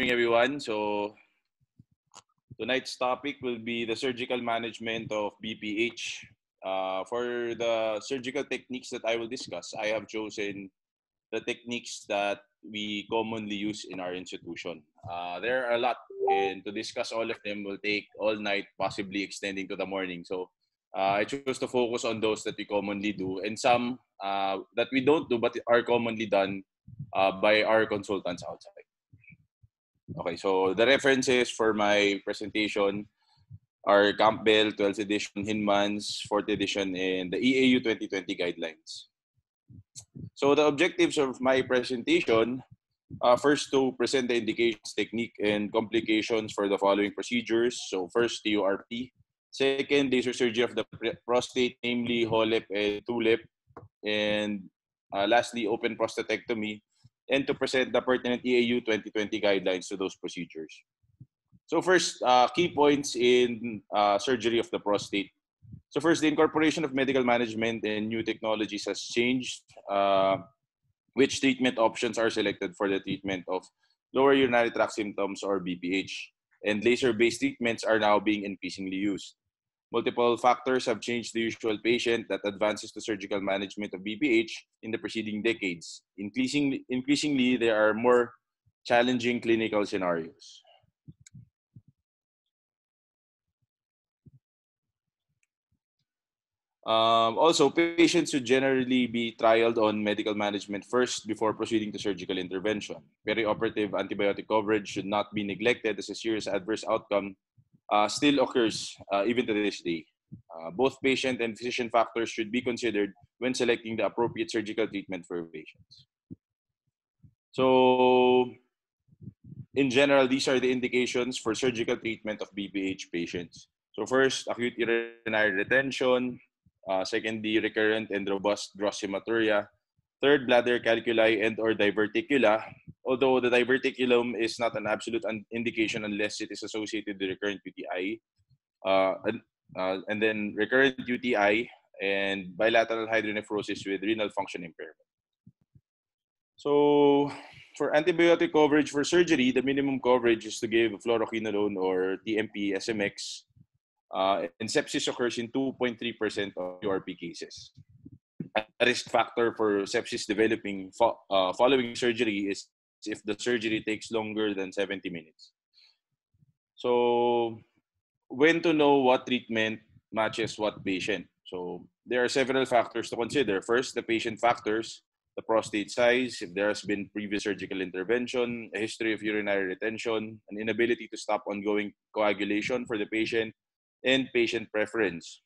Morning, everyone. So tonight's topic will be the surgical management of BPH. For the surgical techniques that I will discuss, I have chosen the techniques that we commonly use in our institution. There are a lot, and to discuss all of them will take all night, possibly extending to the morning. So I chose to focus on those that we commonly do, and some that we don't do but are commonly done by our consultants outside. Okay, so the references for my presentation are Campbell, 12th edition, Hinman's, 4th edition, and the EAU 2020 guidelines. So the objectives of my presentation, first to present the indications, technique, and complications for the following procedures. So first, TURP. Second, laser surgery of the prostate, namely HOLEP and TULIP. And lastly, open prostatectomy. And to present the pertinent EAU 2020 guidelines to those procedures. So first, key points in surgery of the prostate. So first, the incorporation of medical management and new technologies has changed which treatment options are selected for the treatment of lower urinary tract symptoms or BPH. And laser-based treatments are now being increasingly used. Multiple factors have changed the usual patient that advances to surgical management of BPH in the preceding decades. Increasingly, there are more challenging clinical scenarios. Also, patients should generally be trialed on medical management first before proceeding to surgical intervention. Perioperative antibiotic coverage should not be neglected as a serious adverse outcome still occurs even to this day. Both patient and physician factors should be considered when selecting the appropriate surgical treatment for patients. So, in general, these are the indications for surgical treatment of BPH patients. So first, acute urinary retention. Secondly, recurrent and robust gross hematuria. Third, bladder calculi and or diverticula, although the diverticulum is not an absolute indication unless it is associated with recurrent UTI. And then recurrent UTI and bilateral hydronephrosis with renal function impairment. So for antibiotic coverage for surgery, the minimum coverage is to give fluoroquinolone or TMP SMX. And sepsis occurs in 2.3% of URP cases. A risk factor for sepsis developing following surgery is if the surgery takes longer than 70 minutes. So when to know what treatment matches what patient? So there are several factors to consider. First, the patient factors, the prostate size, if there has been previous surgical intervention, a history of urinary retention, an inability to stop ongoing coagulation for the patient, and patient preference.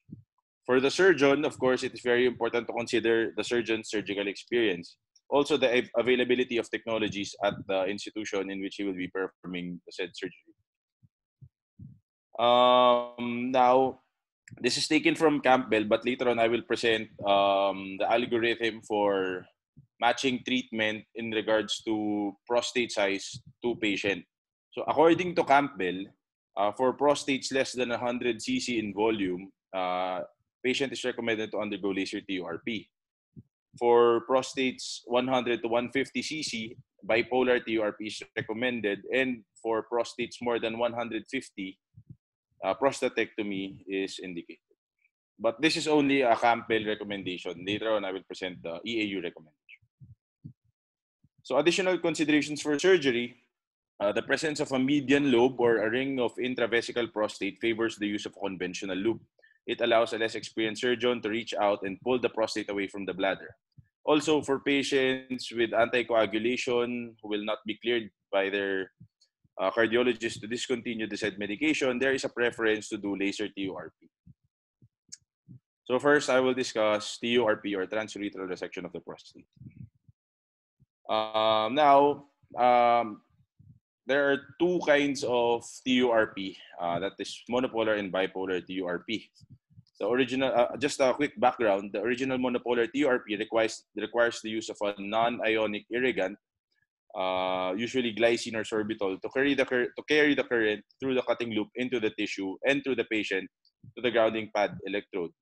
For the surgeon, of course, it is very important to consider the surgeon's surgical experience. Also, the availability of technologies at the institution in which he will be performing the said surgery. Now, this is taken from Campbell, but later on I will present the algorithm for matching treatment in regards to prostate size to patient. So according to Campbell, for prostates less than 100 cc in volume, patient is recommended to undergo laser TURP. For prostates 100 to 150 cc, bipolar TURP is recommended, and for prostates more than 150, prostatectomy is indicated. But this is only a Campbell recommendation. Later on, I will present the EAU recommendation. So additional considerations for surgery, the presence of a median lobe or a ring of intravesical prostate favors the use of a conventional loop. It allows a less experienced surgeon to reach out and pull the prostate away from the bladder. Also, for patients with anticoagulation who will not be cleared by their cardiologist to discontinue the said medication, there is a preference to do laser TURP. So first, I will discuss TURP or transurethral resection of the prostate. There are two kinds of TURP, that is monopolar and bipolar TURP. The original, just a quick background, the original monopolar TURP requires the use of a non-ionic irrigant, usually glycine or sorbitol, to carry the current through the cutting loop into the tissue and through the patient to the grounding pad electrode.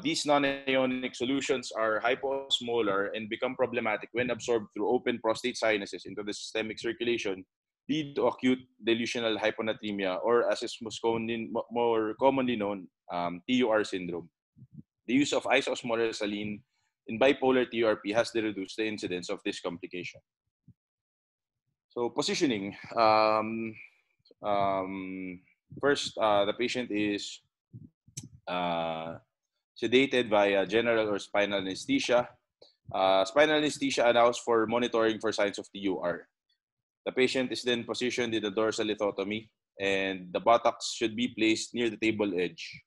These non-ionic solutions are hyposmolar and become problematic when absorbed through open prostate sinuses into the systemic circulation lead to acute delusional hyponatremia, or as is more commonly known, TUR syndrome. The use of isosmolar saline in bipolar TURP has reduced the incidence of this complication. So positioning. First, the patient is sedated via general or spinal anesthesia. Spinal anesthesia allows for monitoring for signs of TUR. The patient is then positioned in the dorsal lithotomy, and the buttocks should be placed near the table edge.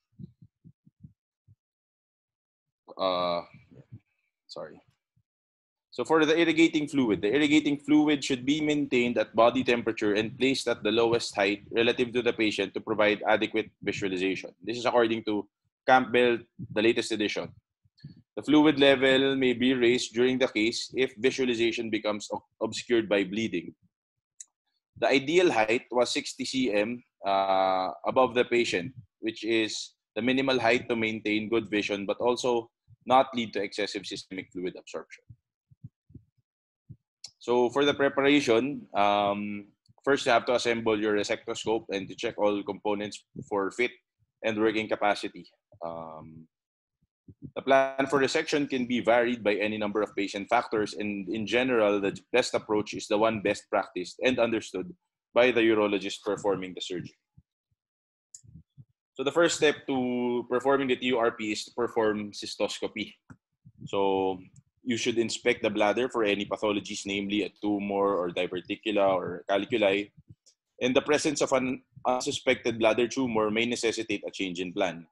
So for the irrigating fluid should be maintained at body temperature and placed at the lowest height relative to the patient to provide adequate visualization. This is according to Campbell, the latest edition. The fluid level may be raised during the case if visualization becomes obscured by bleeding. The ideal height was 60 cm above the patient, which is the minimal height to maintain good vision, but also not lead to excessive systemic fluid absorption. So for the preparation, first you have to assemble your resectoscope and to check all components for fit and working capacity. The plan for resection can be varied by any number of patient factors, and in general, the best approach is the one best practiced and understood by the urologist performing the surgery. So the first step to performing the TURP is to perform cystoscopy. So you should inspect the bladder for any pathologies, namely a tumor or diverticula or caliculi. And the presence of an unsuspected bladder tumor may necessitate a change in plan.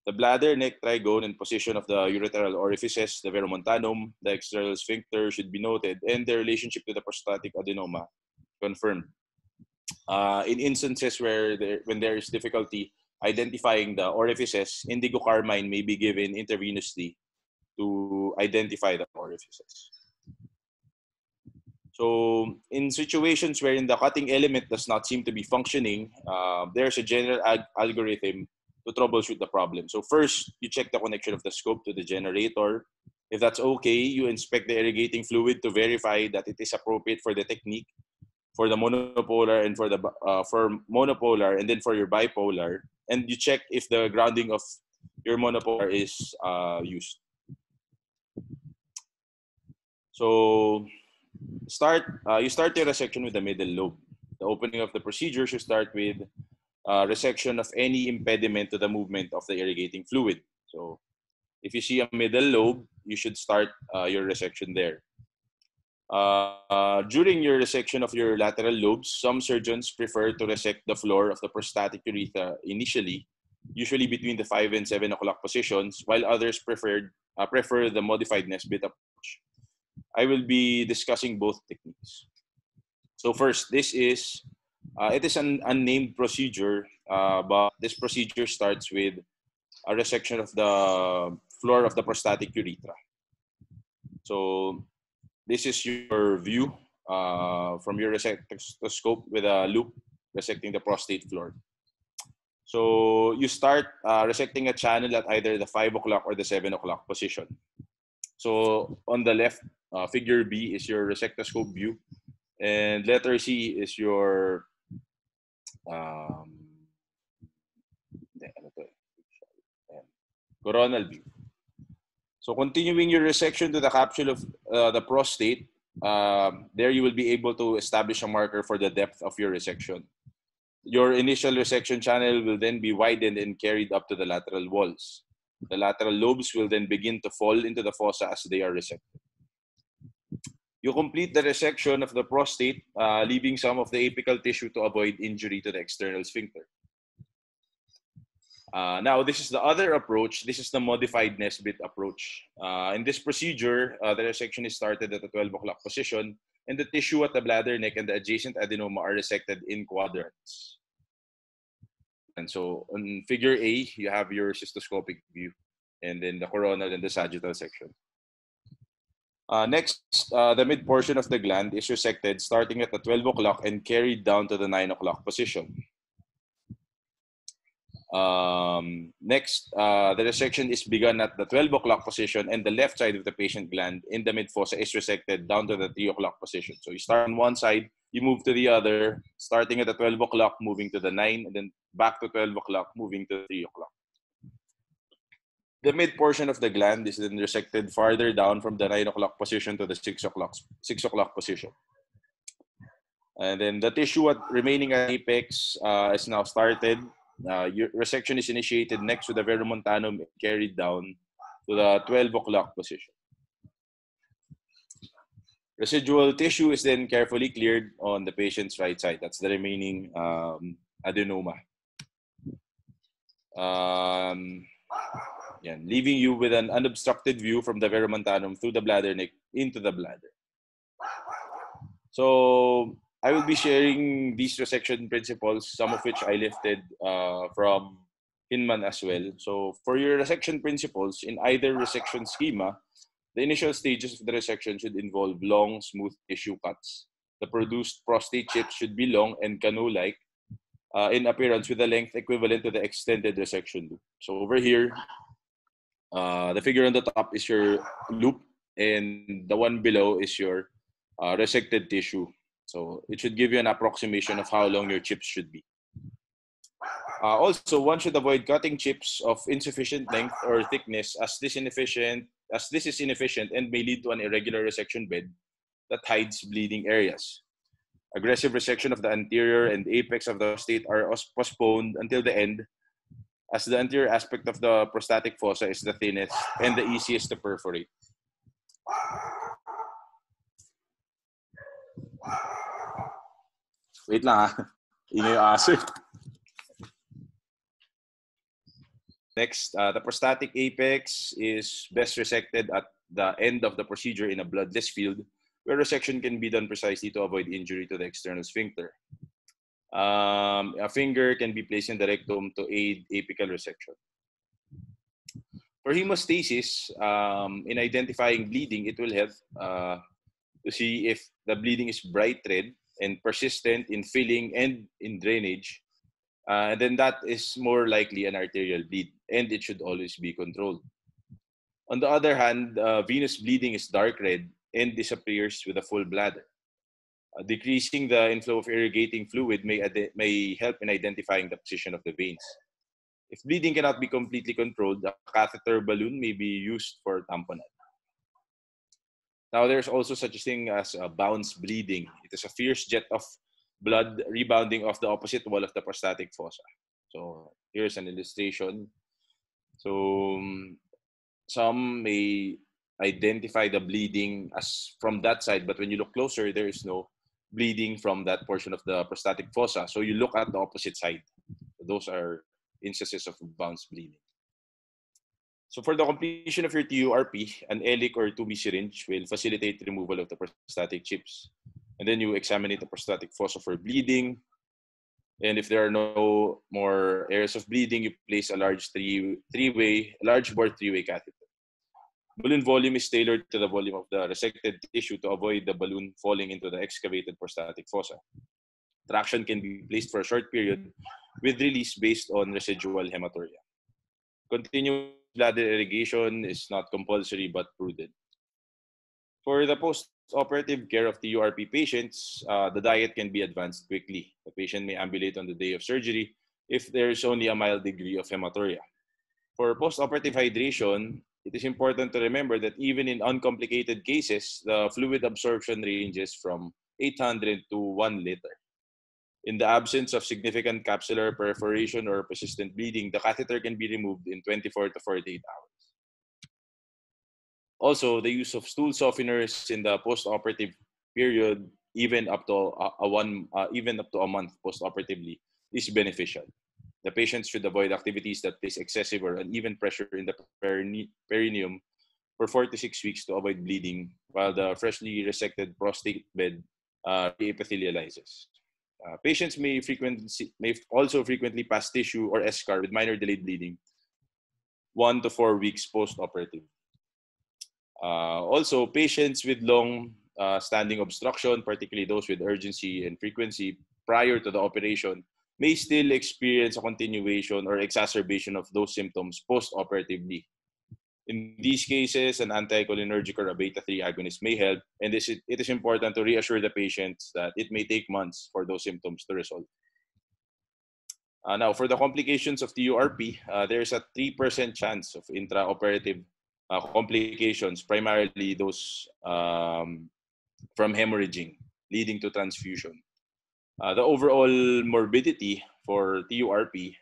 The bladder, neck, trigone, and position of the ureteral orifices, the verumontanum, the external sphincter should be noted, and the relationship to the prostatic adenoma confirmed. In instances when there is difficulty identifying the orifices, indigo carmine may be given intravenously to identify the orifices. So in situations wherein the cutting element does not seem to be functioning, there's a general algorithm to troubleshoot the problem. So first, you check the connection of the scope to the generator. If that's okay, you inspect the irrigating fluid to verify that it is appropriate for the technique, for the monopolar and for monopolar, and then for your bipolar. And you check if the grounding of your monopolar is used. So you start your resection with the middle lobe. The opening of the procedure should start with resection of any impediment to the movement of the irrigating fluid. So if you see a middle lobe, you should start your resection there. During your resection of your lateral lobes, some surgeons prefer to resect the floor of the prostatic urethra initially, usually between the 5 and 7 o'clock positions, while others prefer the modified Nesbit approach. I will be discussing both techniques. So first, it is an unnamed procedure, but this procedure starts with a resection of the floor of the prostatic urethra. So this is your view from your resectoscope with a loop resecting the prostate floor. So you start resecting a channel at either the 5 o'clock or the 7 o'clock position. So on the left, figure B is your resectoscope view, and letter C is your coronal view. So continuing your resection to the capsule of the prostate, there you will be able to establish a marker for the depth of your resection. Your initial resection channel will then be widened and carried up to the lateral walls. The lateral lobes will then begin to fall into the fossa as they are resected. You complete the resection of the prostate, leaving some of the apical tissue to avoid injury to the external sphincter. Now, this is the other approach. This is the modified Nesbit approach. In this procedure, the resection is started at the 12 o'clock position, and the tissue at the bladder, neck, and the adjacent adenoma are resected in quadrants. And so on figure A, you have your cystoscopic view, and then the coronal and the sagittal section. Next, the mid portion of the gland is resected starting at the 12 o'clock and carried down to the 9 o'clock position. Next, the resection is begun at the 12 o'clock position, and the left side of the patient gland in the mid fossa is resected down to the 3 o'clock position. So you start on one side you move to the other, starting at the 12 o'clock, moving to the 9, and then back to 12 o'clock, moving to 3 o'clock. The mid portion of the gland is then resected farther down from the 9 o'clock position to the 6 o'clock position. And then the tissue remaining at apex is now started. Resection is initiated next to the verumontanum and carried down to the 12 o'clock position. Residual tissue is then carefully cleared on the patient's right side. That's the remaining adenoma. Leaving you with an unobstructed view from the verumontanum through the bladder neck into the bladder. So I will be sharing these resection principles, some of which I lifted from Hinman as well. So for your resection principles, in either resection schema, the initial stages of the resection should involve long, smooth tissue cuts. The produced prostate chips should be long and canoe-like in appearance with a length equivalent to the extended resection loop. So over here, the figure on the top is your loop, and the one below is your resected tissue. So it should give you an approximation of how long your chips should be. Also, one should avoid cutting chips of insufficient length or thickness, as this is inefficient and may lead to an irregular resection bed that hides bleeding areas. Aggressive resection of the anterior and apex of the prostate are postponed until the end, as the anterior aspect of the prostatic fossa is the thinnest and the easiest to perforate. Wait lang ha. Ingay yung aso. Next, the prostatic apex is best resected at the end of the procedure in a bloodless field, where resection can be done precisely to avoid injury to the external sphincter. A finger can be placed in the rectum to aid apical resection. For hemostasis, in identifying bleeding, it will help to see if the bleeding is bright red and persistent in filling and in drainage. And then that is more likely an arterial bleed, and it should always be controlled. On the other hand, venous bleeding is dark red and disappears with a full bladder. Decreasing the inflow of irrigating fluid may help in identifying the position of the veins. If bleeding cannot be completely controlled, a catheter balloon may be used for tamponade. Now, there's also such a thing as bounce bleeding. It is a fierce jet of blood rebounding off the opposite wall of the prostatic fossa. So here's an illustration. So some may identify the bleeding as from that side, but when you look closer, there is no bleeding from that portion of the prostatic fossa. So you look at the opposite side. Those are instances of bounce bleeding. So for the completion of your TURP, an ELIC or 2B syringe will facilitate the removal of the prostatic chips. And then you examine the prostatic fossa for bleeding. And if there are no more areas of bleeding, you place a large bore three-way catheter. Balloon volume is tailored to the volume of the resected tissue to avoid the balloon falling into the excavated prostatic fossa. Traction can be placed for a short period with release based on residual hematuria. Continuous bladder irrigation is not compulsory but prudent. For the post-operative care of TURP patients, the diet can be advanced quickly. The patient may ambulate on the day of surgery if there is only a mild degree of hematuria. For post-operative hydration, it is important to remember that even in uncomplicated cases, the fluid absorption ranges from 800 to 1 liter. In the absence of significant capsular perforation or persistent bleeding, the catheter can be removed in 24 to 48 hours. Also, the use of stool softeners in the post-operative period, even up to a month post-operatively, is beneficial. The patients should avoid activities that place excessive or uneven pressure in the perineum for 4 to 6 weeks to avoid bleeding, while the freshly resected prostate bed reepithelializes. Patients may also frequently pass tissue or eschar with minor delayed bleeding 1 to 4 weeks post-operative. Also, patients with long standing obstruction, particularly those with urgency and frequency prior to the operation, may still experience a continuation or exacerbation of those symptoms post-operatively. In these cases, an anticholinergic or a beta-3 agonist may help, and it is important to reassure the patients that it may take months for those symptoms to resolve. Now, for the complications of TURP, there is a 3% chance of intraoperative complications, primarily those from hemorrhaging, leading to transfusion. The overall morbidity for TURP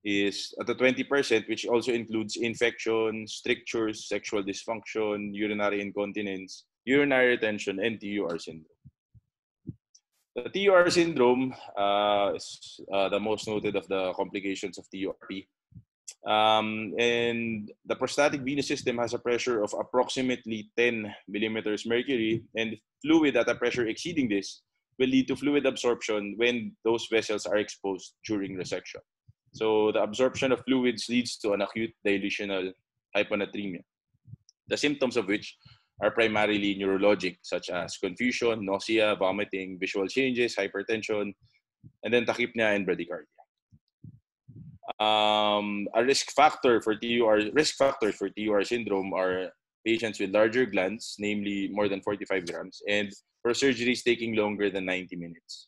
is at the 20%, which also includes infection, strictures, sexual dysfunction, urinary incontinence, urinary retention, and TUR syndrome. The TUR syndrome is the most noted of the complications of TURP. And the prostatic venous system has a pressure of approximately 10 millimeters mercury, and fluid at a pressure exceeding this will lead to fluid absorption when those vessels are exposed during resection. So the absorption of fluids leads to an acute dilutional hyponatremia, the symptoms of which are primarily neurologic, such as confusion, nausea, vomiting, visual changes, hypertension, and then tachypnea and bradycardia. A risk factors for TUR syndrome are patients with larger glands, namely more than 45 grams, and for surgeries taking longer than 90 minutes.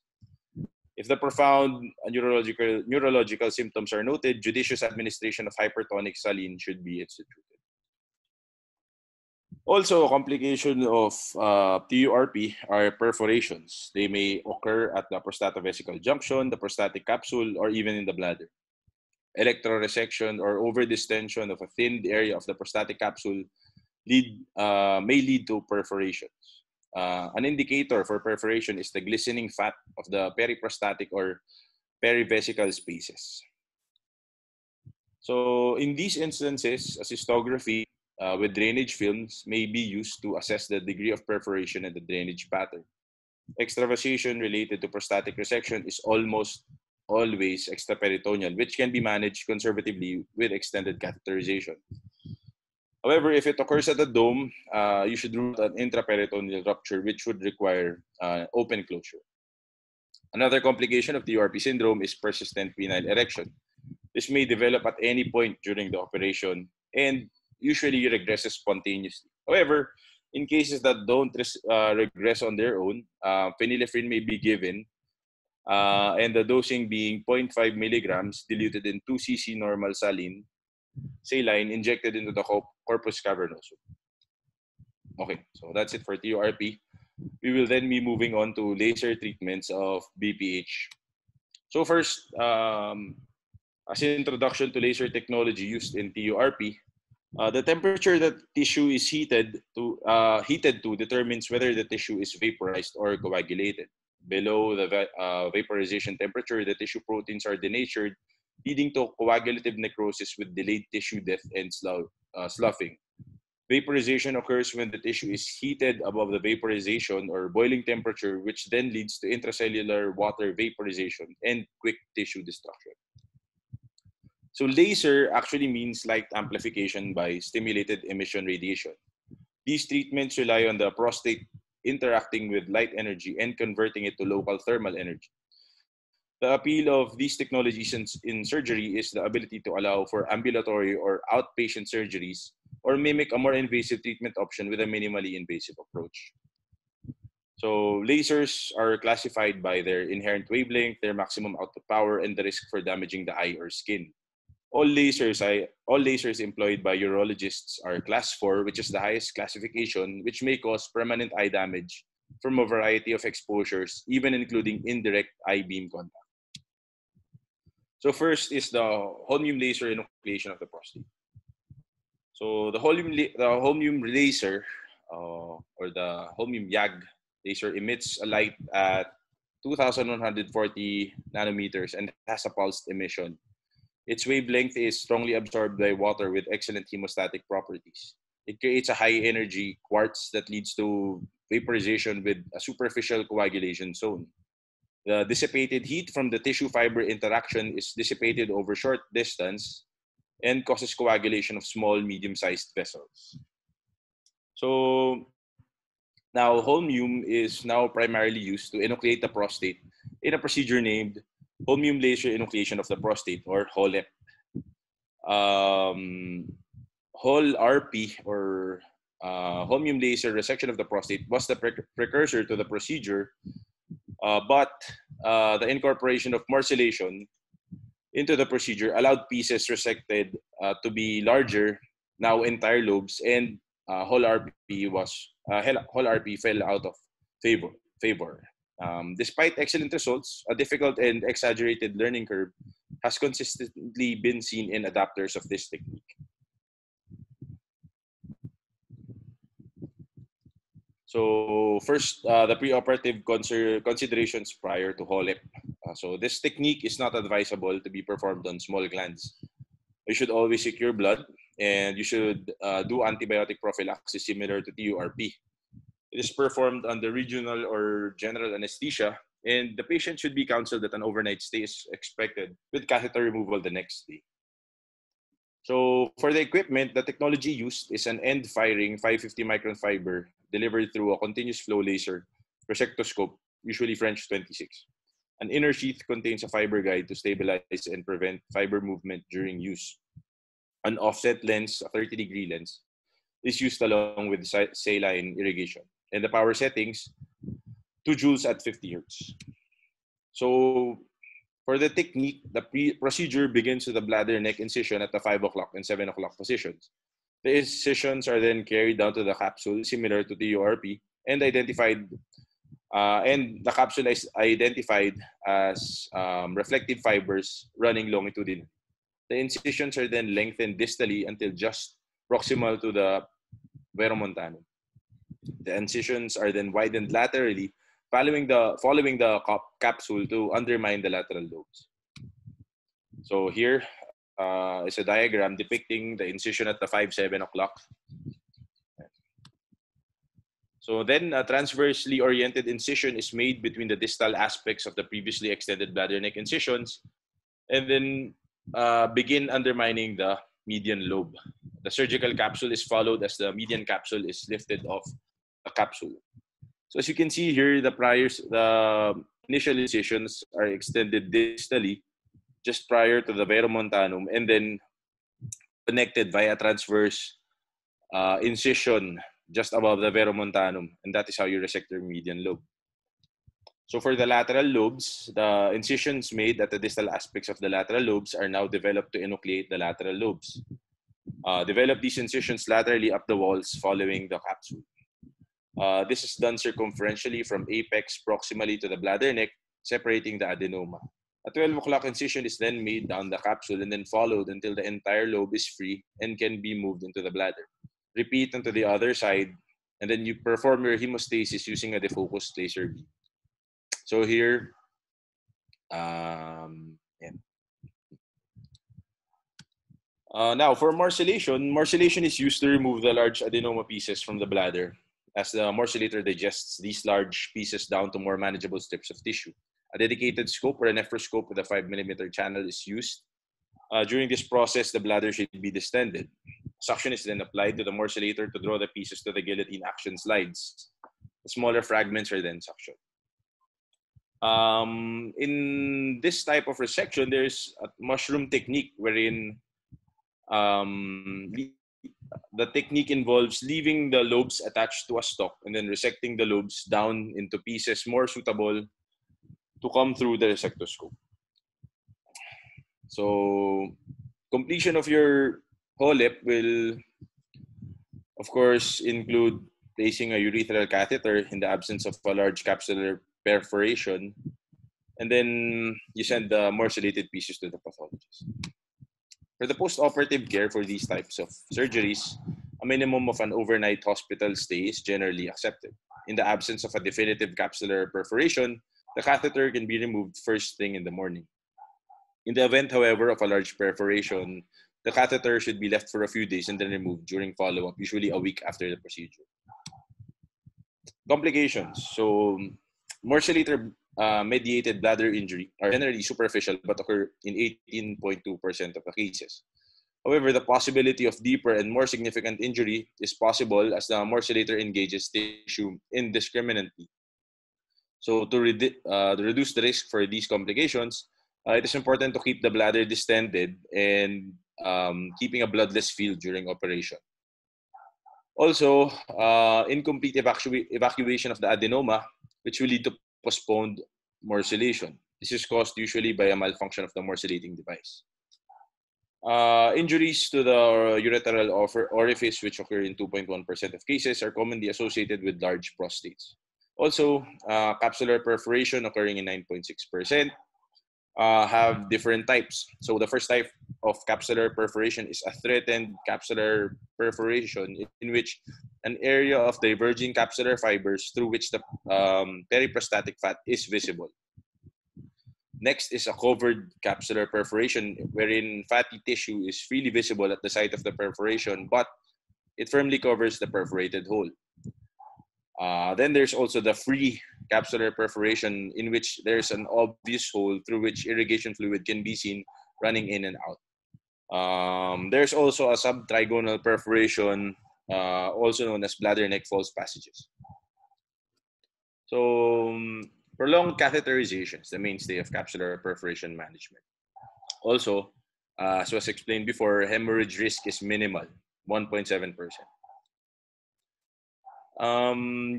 If the profound neurological symptoms are noted, judicious administration of hypertonic saline should be instituted. Also, a complication of TURP are perforations. They may occur at the prostatовesical junction, the prostatic capsule, or even in the bladder. Electroresection or overdistension of a thinned area of the prostatic capsule may lead to perforations. An indicator for perforation is the glistening fat of the periprostatic or perivesical spaces. So in these instances, a cystography with drainage films may be used to assess the degree of perforation and the drainage pattern. Extravasation related to prostatic resection is almost always extraperitoneal, which can be managed conservatively with extended catheterization. However, if it occurs at the dome, you should rule out an intraperitoneal rupture, which would require open closure. Another complication of TURP syndrome is persistent penile erection. This may develop at any point during the operation and usually regresses spontaneously. However, in cases that don't regress on their own, phenylephrine may be given, and the dosing being 0.5 milligrams diluted in 2 cc normal saline injected into the corpus cavernosum. Okay, so that's it for TURP. We will then be moving on to laser treatments of BPH. So first, as an introduction to laser technology used in TURP, the temperature that tissue is heated to determines whether the tissue is vaporized or coagulated. Below the vaporization temperature, the tissue proteins are denatured, leading to coagulative necrosis with delayed tissue death and sloughing. Vaporization occurs when the tissue is heated above the vaporization or boiling temperature, which then leads to intracellular water vaporization and quick tissue destruction. So laser actually means light amplification by stimulated emission radiation. These treatments rely on the prostate interacting with light energy and converting it to local thermal energy. The appeal of these technologies in surgery is the ability to allow for ambulatory or outpatient surgeries or mimic a more invasive treatment option with a minimally invasive approach. So lasers are classified by their inherent wavelength, their maximum output power, and the risk for damaging the eye or skin. All lasers employed by urologists are class 4, which is the highest classification, which may cause permanent eye damage from a variety of exposures, even including indirect eye beam contact. So first is the Holmium laser enucleation of the prostate. So the Holmium laser, or the Holmium YAG laser, emits a light at 2,140 nanometers and has a pulsed emission. Its wavelength is strongly absorbed by water with excellent hemostatic properties. It creates a high-energy quartz that leads to vaporization with a superficial coagulation zone. The dissipated heat from the tissue fiber interaction is dissipated over short distance and causes coagulation of small, medium-sized vessels. So now Holmium is now primarily used to enucleate the prostate in a procedure named Holmium laser enucleation of the prostate, or HOLEP. whole RP or Holmium laser resection of the prostate was the precursor to the procedure, but the incorporation of morcellation into the procedure allowed pieces resected to be larger, now entire lobes, and whole RP fell out of favor. Despite excellent results, a difficult and exaggerated learning curve has consistently been seen in adapters of this technique. So first, the preoperative considerations prior to HOLEP. So this technique is not advisable to be performed on small glands. You should always secure blood, and you should do antibiotic prophylaxis similar to TURP. It is performed under regional or general anesthesia, and the patient should be counseled that an overnight stay is expected with catheter removal the next day. So for the equipment, the technology used is an end-firing 550 micron fiber delivered through a continuous flow laser resectoscope, usually French 26. An inner sheath contains a fiber guide to stabilize and prevent fiber movement during use. An offset lens, a 30-degree lens, is used along with saline irrigation. And the power settings, 2 joules at 50 hertz. So for the technique, the procedure begins with the bladder neck incision at the 5 o'clock and 7 o'clock positions. The incisions are then carried down to the capsule, similar to TURP, and identified. And the capsule is identified as reflective fibers running longitudinally. The incisions are then lengthened distally until just proximal to the veromontanum. The incisions are then widened laterally, following the capsule to undermine the lateral lobes. So here is a diagram depicting the incision at the 5-7 o'clock. So then a transversely oriented incision is made between the distal aspects of the previously extended bladder neck incisions, and then begin undermining the median lobe. The surgical capsule is followed as the median capsule is lifted off the capsule. So as you can see here, the initial incisions are extended distally just prior to the veromontanum and then connected via transverse incision just above the veromontanum, and that is how you resect your median lobe. So for the lateral lobes, the incisions made at the distal aspects of the lateral lobes are now developed to enucleate the lateral lobes. Develop these incisions laterally up the walls following the capsule. This is done circumferentially from apex proximally to the bladder neck, separating the adenoma. A 12 o'clock incision is then made down the capsule and then followed until the entire lobe is free and can be moved into the bladder. Repeat onto the other side, and then you perform your hemostasis using a defocused laser beam. So here, now for morcellation is used to remove the large adenoma pieces from the bladder, as the morcellator digests these large pieces down to more manageable strips of tissue. A dedicated scope or a nephroscope with a 5mm channel is used. During this process, the bladder should be distended. Suction is then applied to the morcellator to draw the pieces to the guillotine action slides. The smaller fragments are then suctioned. In this type of resection, there's a mushroom technique wherein the technique involves leaving the lobes attached to a stalk and then resecting the lobes down into pieces more suitable to come through the resectoscope. So completion of your HOLEP will, of course, include placing a urethral catheter in the absence of a large capsular perforation, and then you send the morcellated pieces to the pathologist. For the postoperative care for these types of surgeries, a minimum of an overnight hospital stay is generally accepted. In the absence of a definitive capsular perforation, the catheter can be removed first thing in the morning. In the event, however, of a large perforation, the catheter should be left for a few days and then removed during follow-up, usually a week after the procedure. Complications. So, morcellator mediated bladder injury are generally superficial but occur in 18.2% of the cases. However, the possibility of deeper and more significant injury is possible as the morcellator engages tissue indiscriminately. So to reduce the risk for these complications, it is important to keep the bladder distended and keeping a bloodless field during operation. Also, incomplete evacuation of the adenoma, which will lead to postponed morcellation. This is caused usually by a malfunction of the morcellating device. Injuries to the ureteral orifice, which occur in 2.1% of cases, are commonly associated with large prostates. Also, capsular perforation occurring in 9.6%. Have different types. So the first type of capsular perforation is a threatened capsular perforation, in which an area of diverging capsular fibers through which the periprostatic fat is visible. Next is a covered capsular perforation, wherein fatty tissue is freely visible at the site of the perforation, but it firmly covers the perforated hole. Then there's also the free capsular perforation, in which there's an obvious hole through which irrigation fluid can be seen running in and out. There's also a subtrigonal perforation, also known as bladder neck false passages. So prolonged catheterization is the mainstay of capsular perforation management. Also, as was explained before, hemorrhage risk is minimal, 1.7%.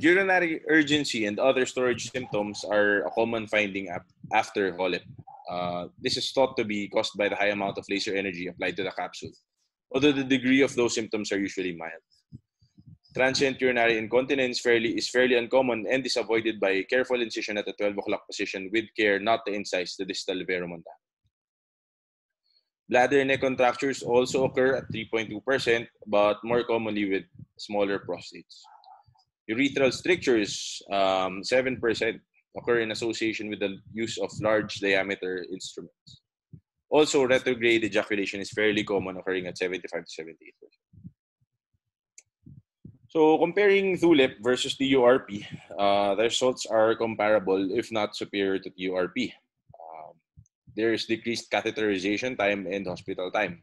Urinary urgency and other storage symptoms are a common finding after HOLEP. This is thought to be caused by the high amount of laser energy applied to the capsule, although the degree of those symptoms are usually mild. Transient urinary incontinence is fairly uncommon and is avoided by careful incision at the 12 o'clock position with care not to incise the distal verumontanum. Bladder neck contractures also occur at 3.2%, but more commonly with smaller prostates. Urethral strictures, 7%, occur in association with the use of large diameter instruments. Also, retrograde ejaculation is fairly common, occurring at 75 to 78%. So, comparing TULIP versus TURP, the results are comparable, if not superior to TURP. There is decreased catheterization time and hospital time.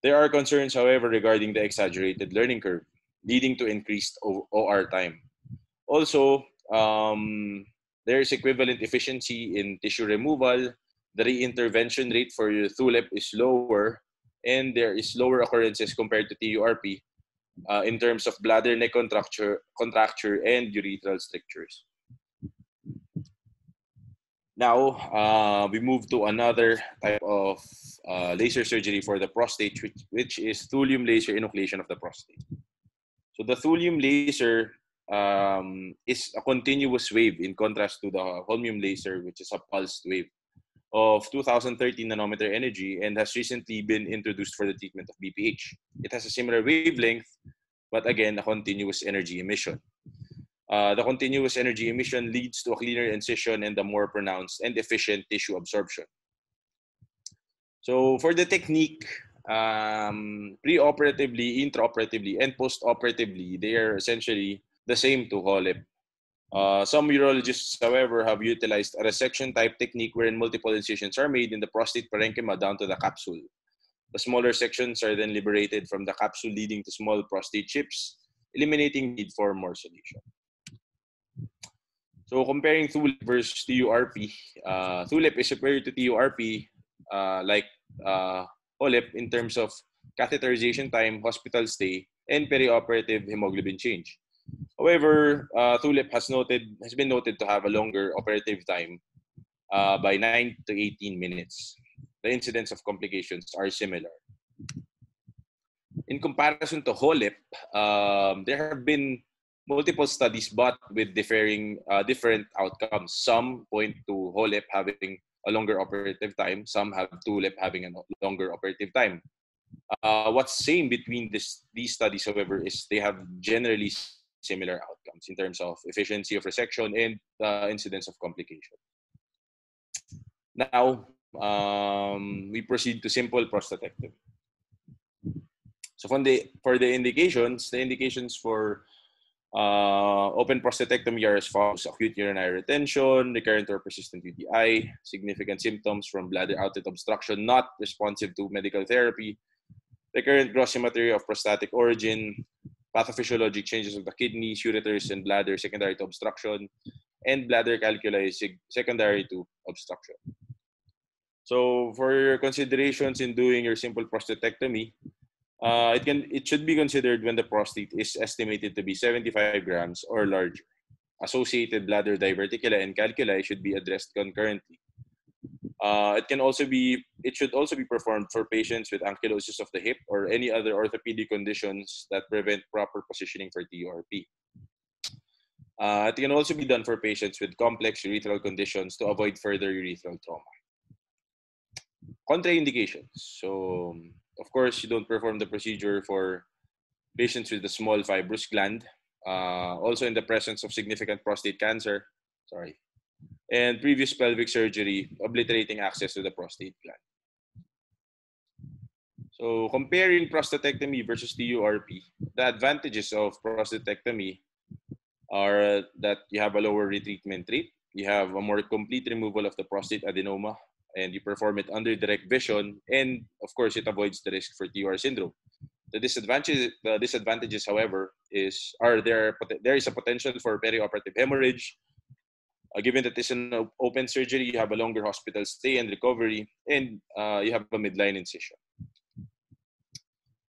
There are concerns, however, regarding the exaggerated learning curve, leading to increased OR time. Also, there is equivalent efficiency in tissue removal. The reintervention rate for TULIP is lower, and there is lower occurrences compared to TURP in terms of bladder neck contracture and urethral strictures. Now, we move to another type of laser surgery for the prostate, which is thulium laser enucleation of the prostate. So the thulium laser is a continuous wave in contrast to the holmium laser, which is a pulsed wave of 2013 nanometer energy and has recently been introduced for the treatment of BPH. It has a similar wavelength, but again, a continuous energy emission. The continuous energy emission leads to a cleaner incision and a more pronounced and efficient tissue absorption. So for the technique, preoperatively, intraoperatively, and postoperatively, they are essentially the same to HOLEP. Some urologists, however, have utilized a resection type technique wherein multiple incisions are made in the prostate parenchyma down to the capsule. The smaller sections are then liberated from the capsule, leading to small prostate chips, eliminating need for morcellation. So comparing TULIP versus TURP, TULIP is superior to TURP, like HOLEP, in terms of catheterization time, hospital stay, and perioperative hemoglobin change. However, TULIP has been noted to have a longer operative time by 9 to 18 minutes. The incidence of complications are similar. In comparison to HOLEP, there have been multiple studies, but with different outcomes. Some point to HOLEP having a longer operative time. Some have TULIP having a longer operative time. What's same between these studies, however, is they have generally similar outcomes in terms of efficiency of resection and incidence of complication. Now, we proceed to simple prostatectomy. So for the indications for open prostatectomy are as follows: acute urinary retention, recurrent or persistent UTI, significant symptoms from bladder outlet obstruction not responsive to medical therapy, recurrent gross hematuria of prostatic origin, pathophysiologic changes of the kidneys, ureters, and bladder secondary to obstruction, and bladder calculi secondary to obstruction. So for your considerations in doing your simple prostatectomy, it should be considered when the prostate is estimated to be 75 grams or larger. Associated bladder diverticula and calculi should be addressed concurrently. It should also be performed for patients with ankylosis of the hip or any other orthopedic conditions that prevent proper positioning for TURP. It can also be done for patients with complex urethral conditions to avoid further urethral trauma. Contraindications. So, of course, you don't perform the procedure for patients with a small fibrous gland, also in the presence of significant prostate cancer, and previous pelvic surgery obliterating access to the prostate gland. So comparing prostatectomy versus TURP, the advantages of prostatectomy are that you have a lower retreatment rate, you have a more complete removal of the prostate adenoma, and you perform it under direct vision, and of course, it avoids the risk for TUR syndrome. The disadvantages, however, there is a potential for perioperative hemorrhage. Given that it's an open surgery, you have a longer hospital stay and recovery, and you have a midline incision.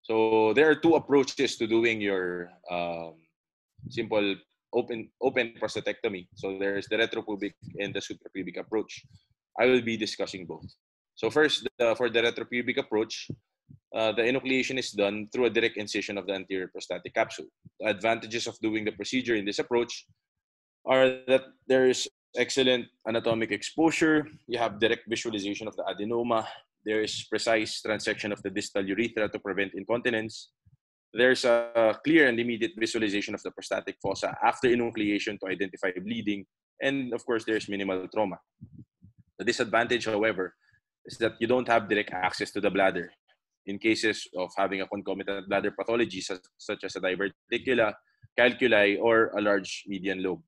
So there are two approaches to doing your simple open prostatectomy. So there's the retropubic and the suprapubic approach. I will be discussing both. So first, for the retropubic approach, the enucleation is done through a direct incision of the anterior prostatic capsule. The advantages of doing the procedure in this approach are that there is excellent anatomic exposure, you have direct visualization of the adenoma, there is precise transection of the distal urethra to prevent incontinence, there's a clear and immediate visualization of the prostatic fossa after enucleation to identify bleeding, and of course there's minimal trauma. The disadvantage, however, is that you don't have direct access to the bladder in cases of having a concomitant bladder pathology such as a diverticula, calculi, or a large median lobe.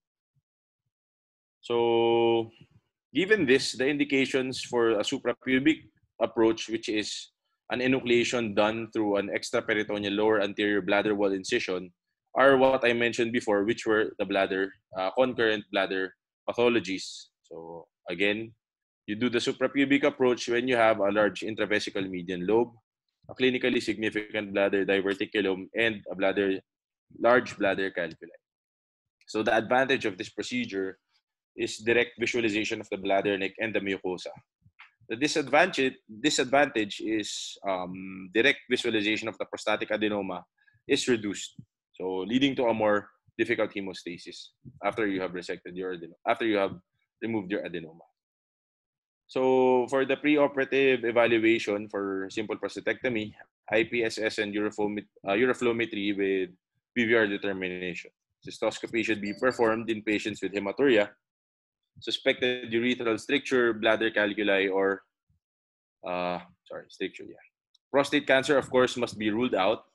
So given this, the indications for a suprapubic approach, which is an enucleation done through an extraperitoneal lower anterior bladder wall incision, are what I mentioned before, which were the concurrent bladder pathologies. So again, you do the suprapubic approach when you have a large intravesical median lobe, a clinically significant bladder diverticulum, and a large bladder calculi. So the advantage of this procedure is direct visualization of the bladder neck and the mucosa. The disadvantage is direct visualization of the prostatic adenoma is reduced, so leading to a more difficult hemostasis after you have removed your adenoma. So for the preoperative evaluation for simple prostatectomy, IPSS and uroflowmetry with PVR determination. Cystoscopy should be performed in patients with hematuria, suspected urethral stricture, bladder calculi, or stricture. Prostate cancer, of course, must be ruled out,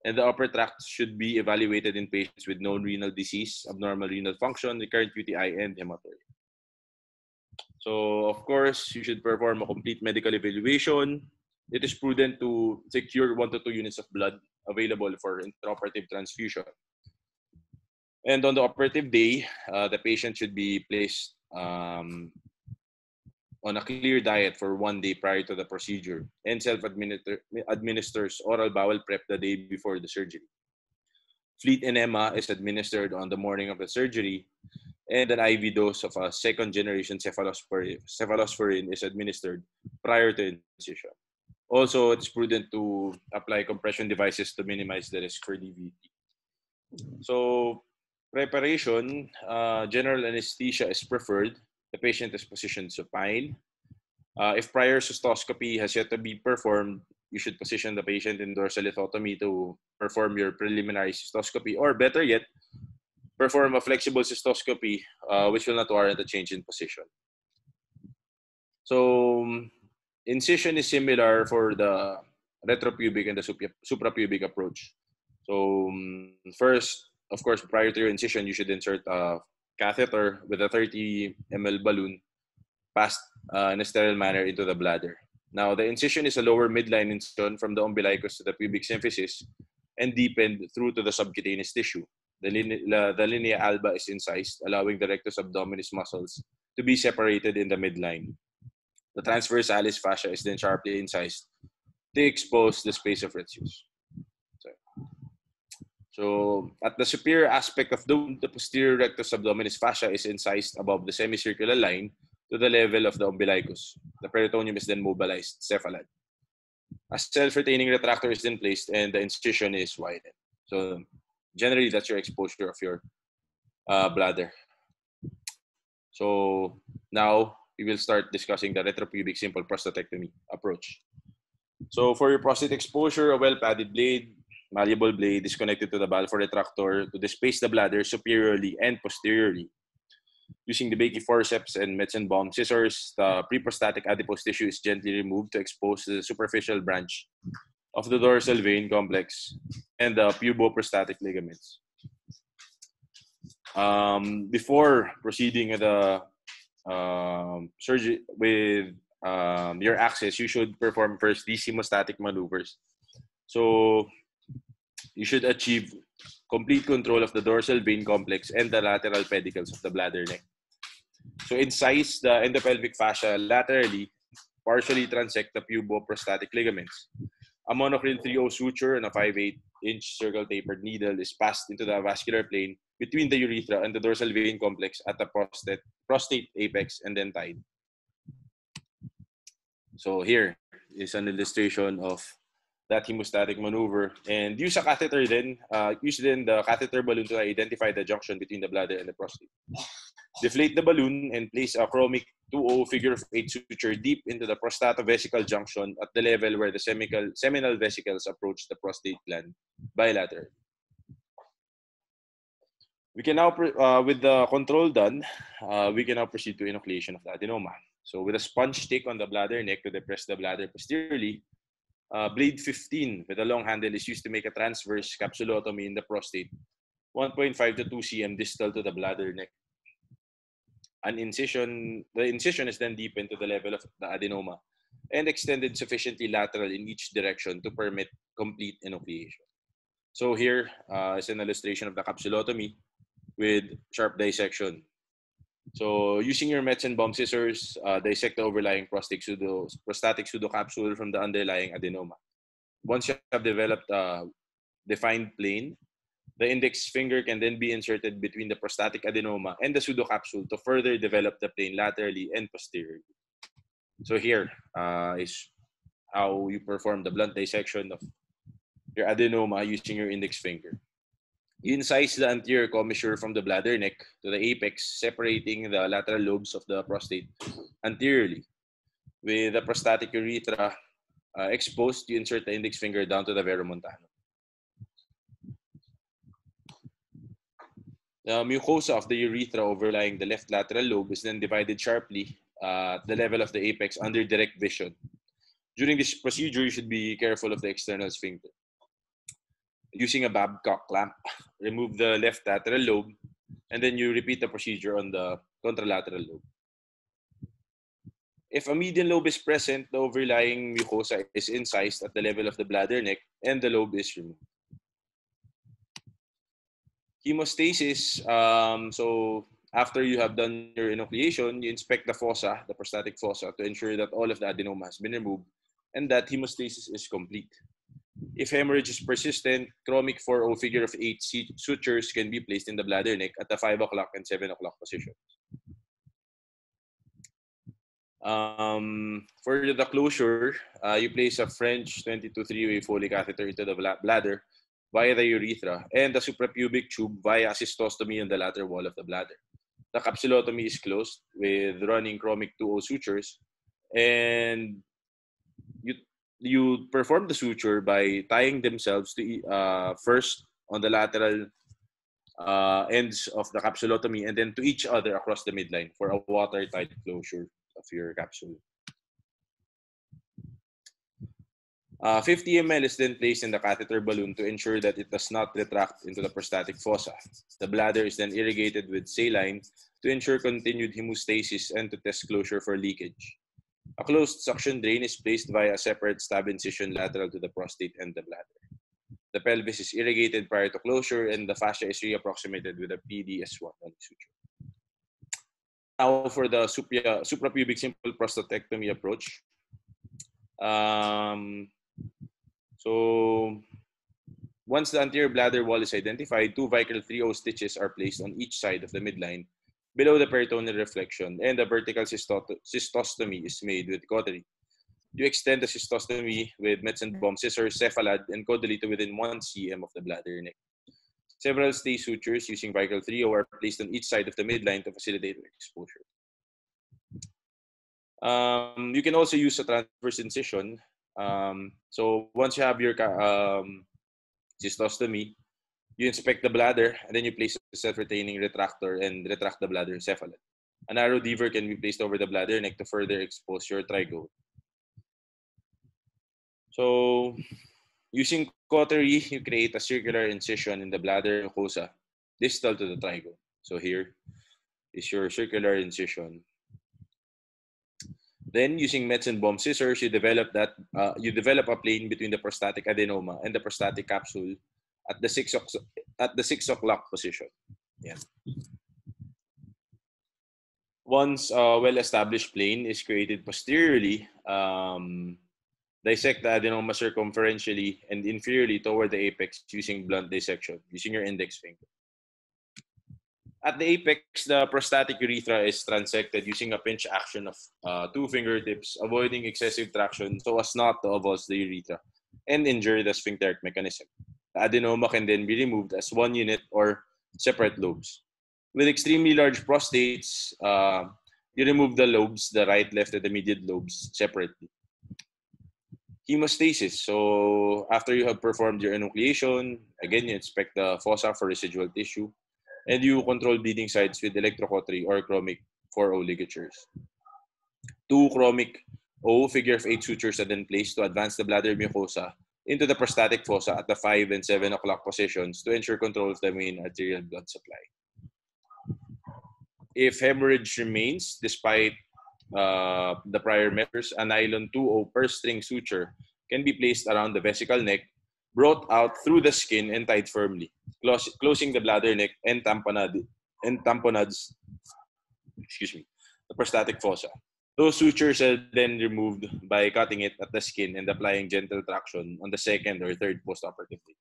and the upper tract should be evaluated in patients with known renal disease, abnormal renal function, recurrent UTI, and hematuria. So, of course, you should perform a complete medical evaluation. It is prudent to secure 1 to 2 units of blood available for intraoperative transfusion. And on the operative day, the patient should be placed on a clear diet for 1 day prior to the procedure and self-administers oral bowel prep the day before the surgery. Fleet enema is administered on the morning of the surgery, and an IV dose of a second-generation cephalosporin is administered prior to incision. Also, it's prudent to apply compression devices to minimize the risk for DVT. So, preparation, general anesthesia is preferred. The patient is positioned supine. If prior cystoscopy has yet to be performed, you should position the patient in dorsal lithotomy to perform your preliminary cystoscopy, or better yet, perform a flexible cystoscopy, which will not warrant a change in position. So, incision is similar for the retropubic and the suprapubic approach. So, first, of course, prior to your incision, you should insert a catheter with a 30 ml balloon passed in a sterile manner into the bladder. Now, the incision is a lower midline incision from the umbilicus to the pubic symphysis and deepened through to the subcutaneous tissue. The linea alba is incised, allowing the rectus abdominis muscles to be separated in the midline. The transversalis fascia is then sharply incised to expose the space of its use. So at the superior aspect of the wound, the posterior rectus abdominis fascia is incised above the semicircular line to the level of the umbilicus. The peritoneum is then mobilized, cephalad. A self-retaining retractor is then placed and the incision is widened. So generally, that's your exposure of your bladder. So now we will start discussing the retropubic simple prostatectomy approach. So for your prostate exposure, a well-padded blade, malleable blade is connected to the balfour retractor to displace the bladder superiorly and posteriorly. Using the Bakey forceps and Metzenbaum scissors, the preprostatic adipose tissue is gently removed to expose the superficial branch of the dorsal vein complex and the puboprostatic ligaments. Before proceeding with the surgery with your access, you should perform first these hemostatic maneuvers. So you should achieve complete control of the dorsal vein complex and the lateral pedicles of the bladder neck. So incise the endopelvic fascia laterally, partially transect the puboprostatic ligaments. A monoclin 3/0 suture and a 5/8-inch circle tapered needle is passed into the vascular plane between the urethra and the dorsal vein complex at the prostate apex and then tied. So here is an illustration of that hemostatic maneuver. And use a catheter then, use then the catheter balloon to identify the junction between the bladder and the prostate. Deflate the balloon and place a chromic 2/0 figure of 8 suture deep into the prostatovesical junction at the level where the seminal vesicles approach the prostate gland bilaterally. We can now, with the control done, we can now proceed to enucleation of the adenoma. So with a sponge stick on the bladder neck to depress the bladder posteriorly, blade 15 with a long handle is used to make a transverse capsulotomy in the prostate, 1.5 to 2 cm distal to the bladder neck. The incision is then deepened to the level of the adenoma and extended sufficiently lateral in each direction to permit complete enucleation. So here is an illustration of the capsulotomy with sharp dissection. So using your Metzenbaum scissors, dissect the overlying prostatic pseudocapsule from the underlying adenoma. Once you have developed a defined plane, the index finger can then be inserted between the prostatic adenoma and the pseudocapsule to further develop the plane laterally and posteriorly. So here is how you perform the blunt dissection of your adenoma using your index finger. You incise the anterior commissure from the bladder neck to the apex, separating the lateral lobes of the prostate anteriorly. With the prostatic urethra exposed, you insert the index finger down to the verumontano. The mucosa of the urethra overlying the left lateral lobe is then divided sharply at the level of the apex under direct vision. During this procedure, you should be careful of the external sphincter. Using a Babcock clamp, remove the left lateral lobe, and then you repeat the procedure on the contralateral lobe. If a median lobe is present, the overlying mucosa is incised at the level of the bladder neck, and the lobe is removed. Hemostasis, so after you have done your enucleation, you inspect the fossa, the prostatic fossa, to ensure that all of the adenoma has been removed and that hemostasis is complete. If hemorrhage is persistent, chromic 4/0 figure of 8 sutures can be placed in the bladder neck at the 5 o'clock and 7 o'clock positions. For the closure, you place a French 22 3-way Foley catheter into the bladder via the urethra and the suprapubic tube via cystoscopy on the lateral wall of the bladder. The capsulotomy is closed with running chromic 2/0 sutures, and you perform the suture by tying themselves to first on the lateral ends of the capsulotomy and then to each other across the midline for a watertight closure of your capsule. 50 ml is then placed in the catheter balloon to ensure that it does not retract into the prostatic fossa. The bladder is then irrigated with saline to ensure continued hemostasis and to test closure for leakage. A closed suction drain is placed via a separate stab incision lateral to the prostate and the bladder. The pelvis is irrigated prior to closure and the fascia is reapproximated with a PDS1 suture. Now for the suprapubic simple prostatectomy approach. So once the anterior bladder wall is identified, 2 Vicryl 3/0 stitches are placed on each side of the midline below the peritoneal reflection, and a vertical cystostomy is made with cautery. You extend the cystostomy with Metz and Baum scissors, cephalad, and caudally to within 1 cm of the bladder neck. Several stay sutures using Vicryl 3/0 are placed on each side of the midline to facilitate exposure. You can also use a transverse incision. So once you have your cystostomy, you inspect the bladder, and then you place a self-retaining retractor and retract the bladder cephalad. A narrow deaver can be placed over the bladder neck to further expose your trigo. So using cautery, you create a circular incision in the bladder mucosa distal to the trigo. So here is your circular incision. Then, using Metz and Baum scissors, you develop a plane between the prostatic adenoma and the prostatic capsule at the 6 o'clock position. Yeah. Once a well-established plane is created posteriorly, dissect the adenoma circumferentially and inferiorly toward the apex using blunt dissection, using your index finger. At the apex, the prostatic urethra is transected using a pinch action of 2 fingertips, avoiding excessive traction so as not to avulse the urethra and injure the sphincteric mechanism. The adenoma can then be removed as one unit or separate lobes. With extremely large prostates, you remove the lobes, the right, left, and the medial lobes separately. Hemostasis. So after you have performed your enucleation, again, you inspect the fossa for residual tissue, and you control bleeding sites with electrocautery or chromic 4/0 ligatures. 2 chromic O figure of 8 sutures are then placed to advance the bladder mucosa into the prostatic fossa at the 5 and 7 o'clock positions to ensure control of the main arterial blood supply. If hemorrhage remains despite the prior measures, a nylon 2/0 purse string suture can be placed around the vesical neck, brought out through the skin and tied firmly, closing the bladder neck and tamponades the prostatic fossa. Those sutures are then removed by cutting it at the skin and applying gentle traction on the 2nd or 3rd postoperative day.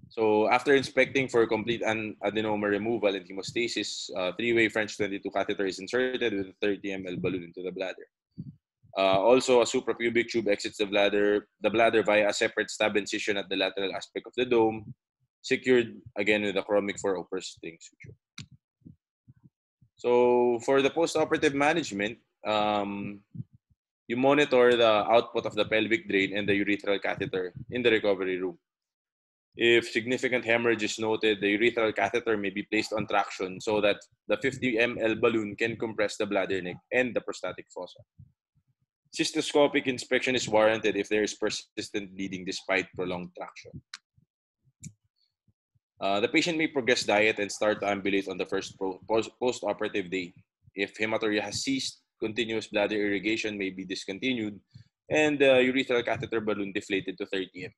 So after inspecting for complete adenoma removal and hemostasis, 3-way French 22 catheter is inserted with a 30 ml balloon into the bladder. Also, a suprapubic tube exits the bladder via a separate stab incision at the lateral aspect of the dome, secured again with a chromic 4/0 purse string suture. So for the postoperative management, you monitor the output of the pelvic drain and the urethral catheter in the recovery room. If significant hemorrhage is noted, the urethral catheter may be placed on traction so that the 50 ml balloon can compress the bladder neck and the prostatic fossa. Cystoscopic inspection is warranted if there is persistent bleeding despite prolonged traction. The patient may progress diet and start to ambulate on the first post-operative day. If hematuria has ceased, continuous bladder irrigation may be discontinued and the urethral catheter balloon deflated to 30 ml.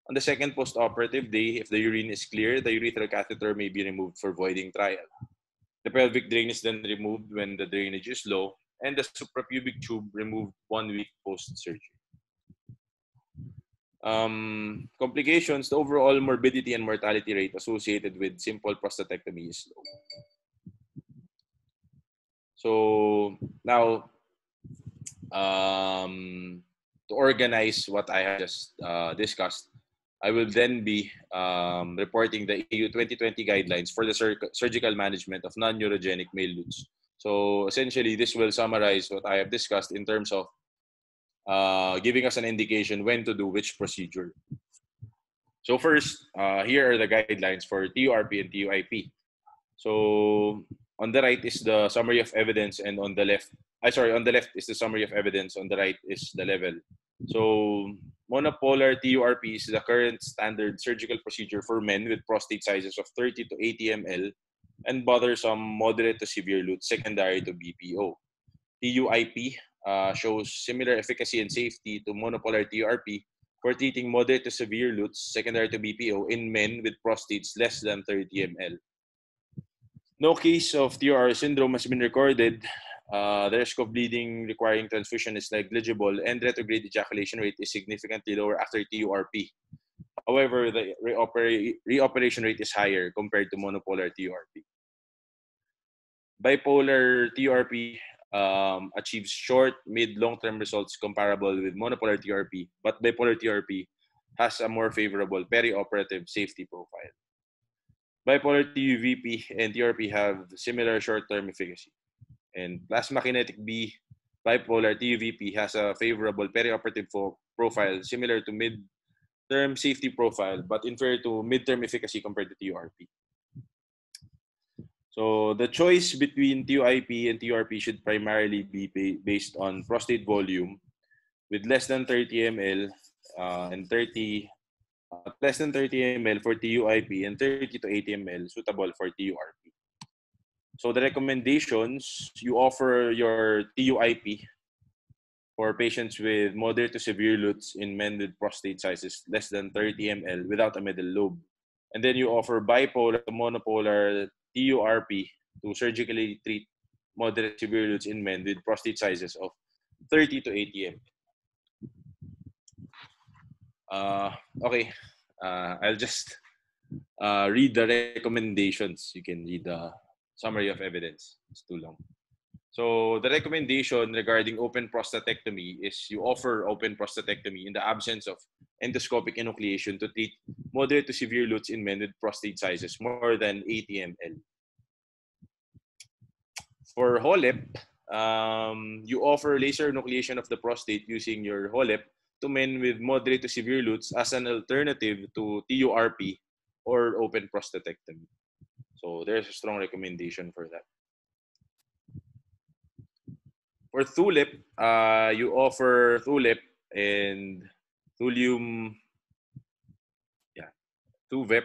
On the second post-operative day, if the urine is clear, the urethral catheter may be removed for voiding trial. The pelvic drain is then removed when the drainage is low, and the suprapubic tube removed 1 week post-surgery. Complications, the overall morbidity and mortality rate associated with simple prostatectomy is low. So now, to organize what I have just discussed, I will then be reporting the EU 2020 guidelines for the surgical management of non-neurogenic male lutes. So essentially, this will summarize what I have discussed in terms of giving us an indication when to do which procedure. So first, here are the guidelines for TURP and TUIP. So on the right is the summary of evidence, and on the left, on the left is the summary of evidence, on the right is the level. So monopolar TURP is the current standard surgical procedure for men with prostate sizes of 30 to 80 ml and bothersome moderate to severe lutes secondary to BPO. TUIP shows similar efficacy and safety to monopolar TURP for treating moderate to severe lutes secondary to BPO in men with prostates less than 30 ml. No case of TUR syndrome has been recorded. The risk of bleeding requiring transfusion is negligible, and retrograde ejaculation rate is significantly lower after TURP. However, the reoperation rate is higher compared to monopolar TURP. Bipolar TURP achieves short, mid, long-term results comparable with monopolar TURP, but bipolar TURP has a more favorable perioperative safety profile. Bipolar TUVP and TURP have similar short-term efficacy. And plasma kinetic B, bipolar TUVP has a favorable perioperative profile similar to mid-term safety profile, but inferior to mid-term efficacy compared to TURP. So the choice between TUIP and TURP should primarily be based on prostate volume with less than 30 ml and 30 less than 30 ml for TUIP and 30 to 80 ml suitable for TURP. So the recommendations, you offer your TUIP for patients with moderate to severe LUTS in men with prostate sizes less than 30 ml without a middle lobe. And then you offer bipolar to monopolar TURP to surgically treat moderate to severe LUTS in men with prostate sizes of 30 to 80 ml. Okay, I'll just read the recommendations. You can read the summary of evidence. It's too long. So the recommendation regarding open prostatectomy is you offer open prostatectomy in the absence of endoscopic enucleation to treat moderate to severe LUTS in men with prostate sizes more than 80 ml. For HOLEP, you offer laser enucleation of the prostate using your HOLEP to men with moderate to severe LUTS as an alternative to TURP or open prostatectomy. So there's a strong recommendation for that. For TULIP, you offer TULIP and Thulium, TUVEP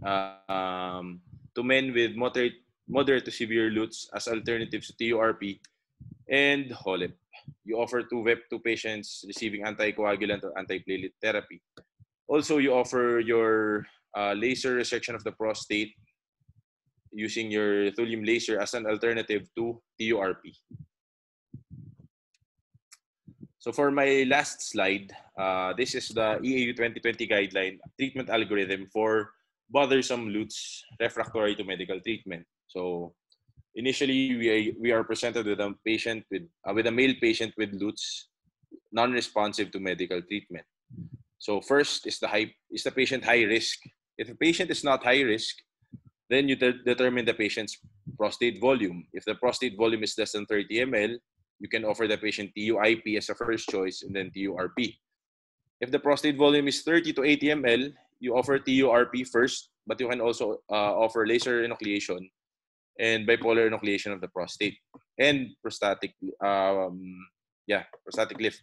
to men with moderate to severe LUTS as alternatives to TURP and HOLEP. You offer TUVEP to patients receiving anticoagulant or antiplatelet therapy. Also, you offer your laser resection of the prostate using your Thulium laser as an alternative to TURP. So for my last slide, this is the EAU 2020 guideline treatment algorithm for bothersome LUTS refractory to medical treatment. So initially, we are presented with a patient with a male patient with LUTS non-responsive to medical treatment. So first is the patient high risk. If the patient is not high risk, then you determine the patient's prostate volume. If the prostate volume is less than 30 ml, you can offer the patient TUIP as a first choice and then TURP. If the prostate volume is 30 to 80 ml, you offer TURP first, but you can also offer laser enucleation and bipolar enucleation of the prostate and prostatic lift.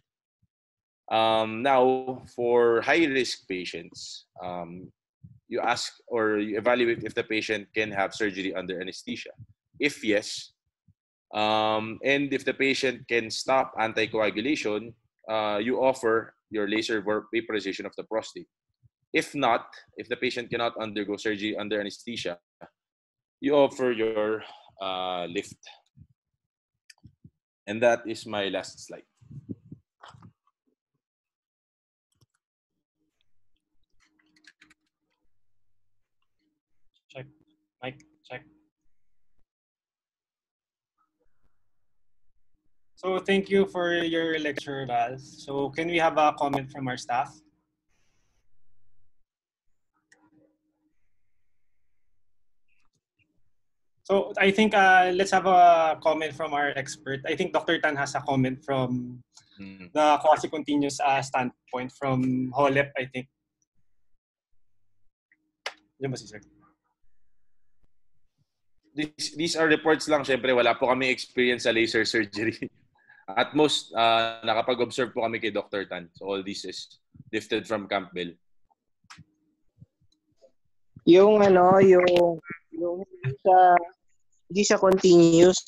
Now, for high-risk patients, you ask or you evaluate if the patient can have surgery under anesthesia. If yes, and if the patient can stop anticoagulation, you offer your laser vaporization of the prostate. If not, if the patient cannot undergo surgery under anesthesia, you offer your lift. And that is my last slide. Check. Mic, check. So thank you for your lecture, Val. So can we have a comment from our staff? So I think let's have a comment from our expert. I think Dr. Tan has a comment from the quasi-continuous standpoint from HOLEP, I think. Diyan ba si sir? These are reports lang. Siyempre, wala po kami experience sa laser surgery. At most, nakapag-observe po kami kay Dr. Tan. So all this is lifted from Campbell. Yung hindi siya continuous,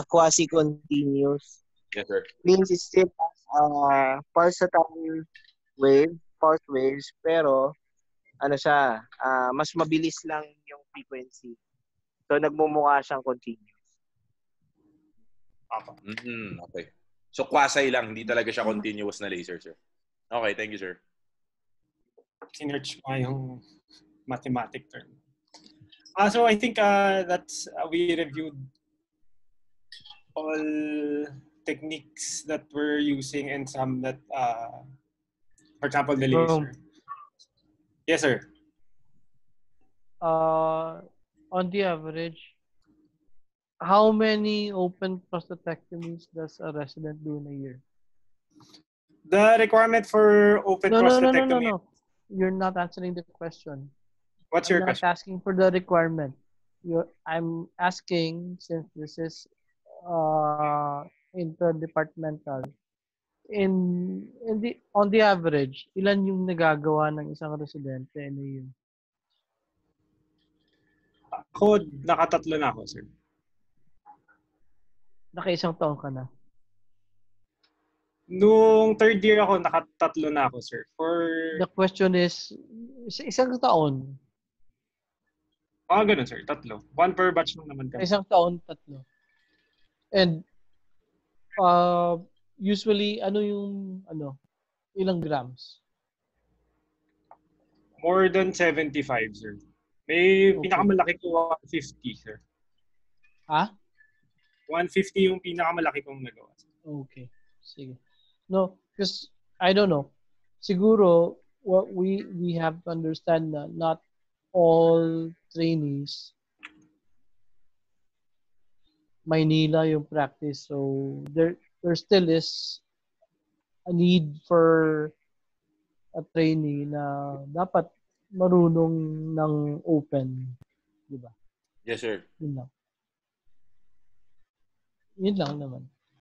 quasi-continuous. Yes, sir. Means it's still pulsatile wave, pulse waves, pero mas mabilis lang yung frequency. So, nagmumukha siyang continuous. Okay. So, quasi lang. Hindi talaga siya continuous na laser, sir. Okay, thank you, sir. Sinerch pa yung mathematic term. So I think that's we reviewed all techniques that we're using and some that, for example, the laser. Yes, sir. On the average, how many open prostatectomies does a resident do in a year? The requirement for open prostatectomy. No. You're not answering the question. What's your question? I'm not asking for the requirement. I'm asking, since this is interdepartmental, on the average, ilan yung nagagawa ng isang residente in a year? Ako, nakatatlo na ako, sir. Naka-isang taon ka na? Nung third year ako, nakatatlo na ako, sir. The question is, isang taon? Ganun, sir. Tatlo. One per batch lang naman kami. Isang taon, tatlo. And usually, ilang grams? More than 75, sir. May pinakamalaki ko 150, sir. Ha? 150 yung pinakamalaki kong nagawa. Okay. Sige. No, because I don't know. Siguro, what we have to understand na not all trainees Maynila yung practice. So there still is a need for a trainee na dapat marunong ng open, di ba? Yes, sir. Yun lang. Yun lang naman.